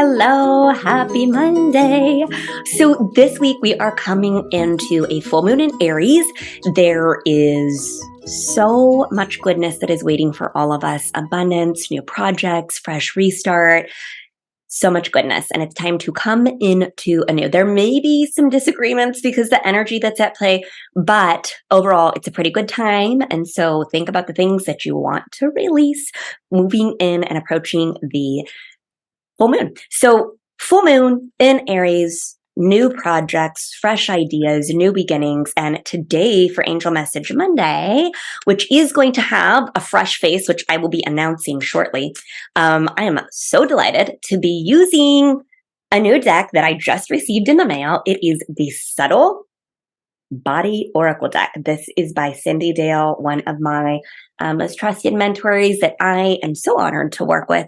Hello, happy Monday. So this week we are coming into a full moon in Aries. There is so much goodness that is waiting for all of us. Abundance, new projects, fresh restart, so much goodness. And it's time to come into anew. There may be some disagreements because the energy that's at play, but overall it's a pretty good time. And so think about the things that you want to release moving in and approaching the full moon. So full moon in Aries, new projects, fresh ideas, new beginnings. And today for Angel Message Monday, which is going to have a fresh face, which I will be announcing shortly. I am so delighted to be using a new deck that I just received in the mail. It is the Subtle Body Oracle deck. This is by Cindy Dale, one of my most trusted mentors that I am so honored to work with.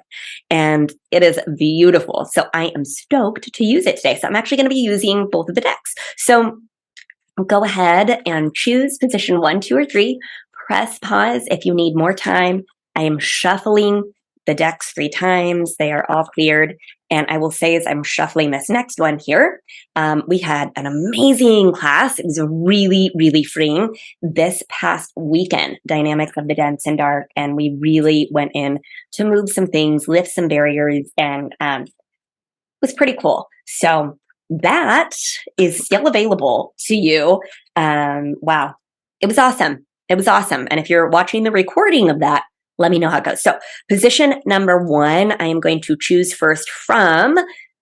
And it is beautiful. So I am stoked to use it today. So I'm actually going to be using both of the decks. So go ahead and choose position 1, 2, or 3. Press pause if you need more time. I am shuffling the decks 3 times. They are all cleared. And I will say as I'm shuffling this next one here, we had an amazing class. It was really, really freeing this past weekend, Dynamics of the Dense and Dark. And we really went in to move some things, lift some barriers, and it was pretty cool. So that is still available to you. Wow. It was awesome. It was awesome. And if you're watching the recording of that, let me know how it goes. So position number 1, I am going to choose first from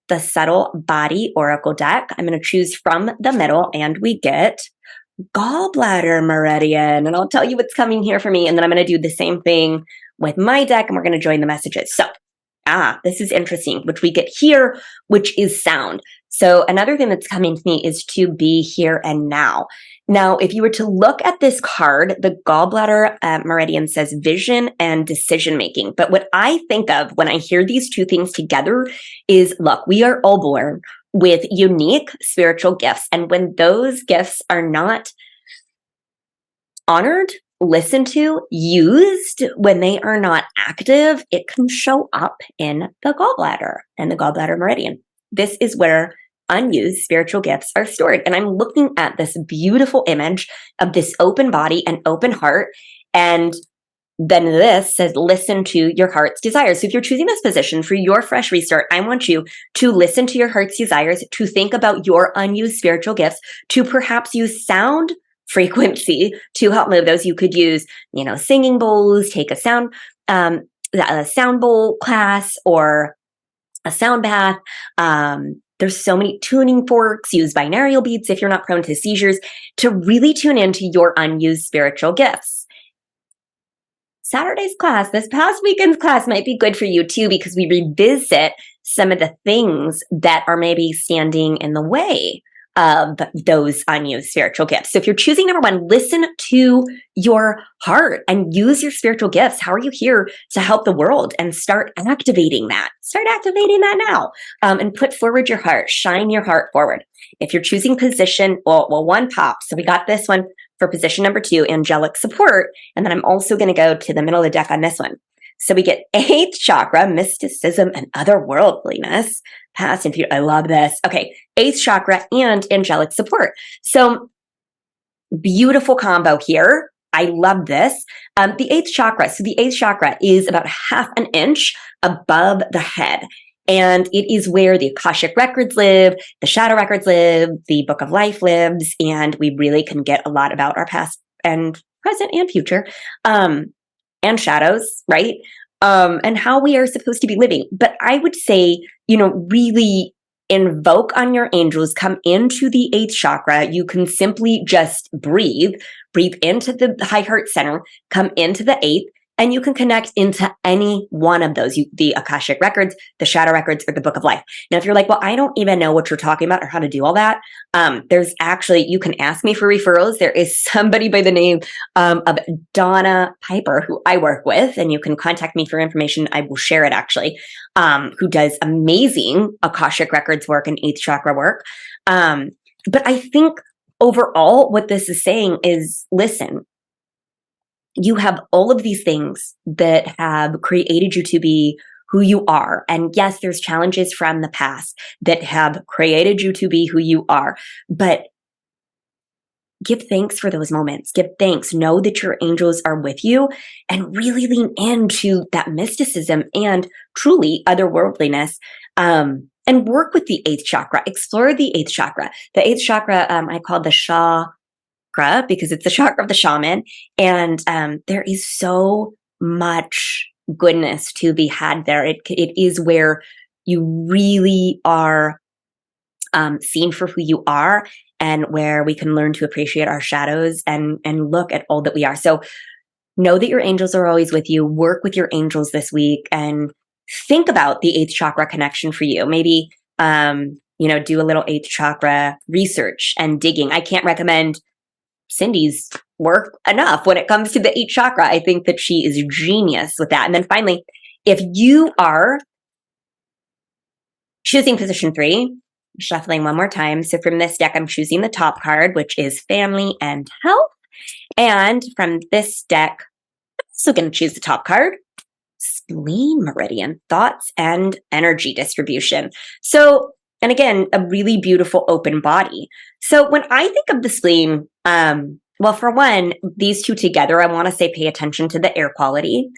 the Subtle Body Oracle deck. I'm going to choose from the middle and we get Gallbladder Meridian. And I'll tell you what's coming here for me. And then I'm going to do the same thing with my deck and we're going to join the messages. So, this is interesting, which we get here, which is sound. So another thing that's coming to me is to be here and now. Now, if you were to look at this card, the Gallbladder Meridian says vision and decision making. But what I think of when I hear these two things together is, look, we are all born with unique spiritual gifts. And when those gifts are not honored, listened to, used, when they are not active, it can show up in the gallbladder and the Gallbladder Meridian. This is where unused spiritual gifts are stored. And I'm looking at this beautiful image of this open body and open heart. And then this says, listen to your heart's desires. So if you're choosing this position for your fresh restart, I want you to listen to your heart's desires, to think about your unused spiritual gifts, to perhaps use sound frequency to help move those. You could use, singing bowls, take a sound bowl class or a sound bath. There's so many tuning forks, use binaural beats if you're not prone to seizures, to really tune into your unused spiritual gifts. Saturday's class, this past weekend's class might be good for you too, because we revisit some of the things that are maybe standing in the way of those unused spiritual gifts. So if you're choosing number 1, listen to your heart and use your spiritual gifts. How are you here to help the world? And start activating that. Start activating that now. And put forward your heart. Shine your heart forward. If you're choosing position, well, 1 pops. So we got this one for position number 2, angelic support. And then I'm also going to go to the middle of the deck on this one. So we get 8th chakra, mysticism and otherworldliness. Past and future. I love this. Okay. 8th chakra and angelic support. So beautiful combo here. I love this. The 8th chakra. So the 8th chakra is about half an inch above the head. And it is where the Akashic records live, the shadow records live, the book of life lives, and we really can get a lot about our past and present and future, and shadows, right? And how we are supposed to be living. But I would say, really invoke on your angels, come into the 8th chakra. You can simply just breathe into the high heart center, come into the 8th, and you can connect into any one of those, the Akashic records, the shadow records, or the book of life. Now, if you're like, well, I don't even know what you're talking about or how to do all that, there's actually, you can ask me for referrals. There is somebody by the name of Donna Piper, who I work with, and you can contact me for information. I will share it actually, who does amazing Akashic records work and 8th chakra work. But I think overall, what this is saying is, listen, you have all of these things that have created you to be who you are. And yes, there's challenges from the past that have created you to be who you are, but give thanks for those moments. Give thanks. Know that your angels are with you and really lean into that mysticism and truly otherworldliness. And work with the eighth chakra. Explore the eighth chakra. The eighth chakra, I call the chakra because it's the chakra of the shaman. And there is so much goodness to be had there. It is where you really are seen for who you are, and where we can learn to appreciate our shadows and look at all that we are. So know that your angels are always with you. Work with your angels this week and think about the eighth chakra connection for you. Maybe, do a little eighth chakra research and digging. I can't recommend Cindy's work enough when it comes to the eighth chakra. I think that she is genius with that. And then finally, if you are choosing position 3, shuffling one more time. So from this deck, I'm choosing the top card, which is family and health. And from this deck, I'm also going to choose the top card, spleen meridian, thoughts and energy distribution. So, and again, a really beautiful open body. So when I think of the spleen, well, for one, these two together, I want to say pay attention to the air quality.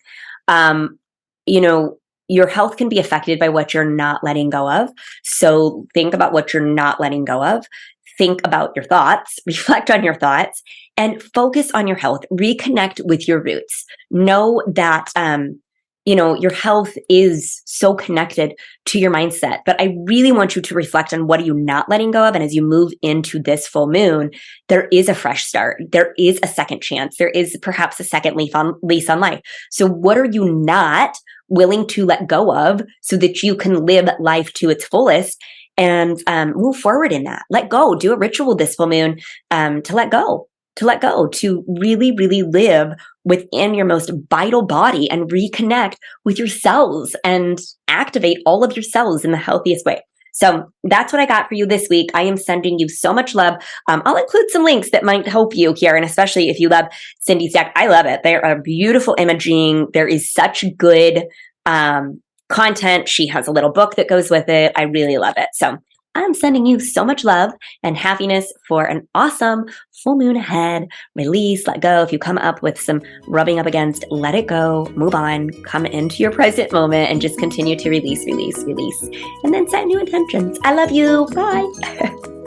Your health can be affected by what you're not letting go of. So think about what you're not letting go of. Think about your thoughts, reflect on your thoughts, and focus on your health. Reconnect with your roots. Know that, your health is so connected to your mindset. But I really want you to reflect on what are you not letting go of. And as you move into this full moon, there is a fresh start. There is a second chance. There is perhaps a second lease on life. So what are you not willing to let go of so that you can live life to its fullest and move forward in that? Let go. Do a ritual this full moon to let go, to really, really live within your most vital body and reconnect with your cells and activate all of your cells in the healthiest way. So that's what I got for you this week. I am sending you so much love. I'll include some links that might help you here. And especially if you love Cindy's deck, I love it. They are beautiful imaging. There is such good content. She has a little book that goes with it. I really love it. So I'm sending you so much love and happiness for an awesome full moon ahead. Release, let go. If you come up with some rubbing up against, let it go, move on, come into your present moment and just continue to release, and then set new intentions. I love you. Bye.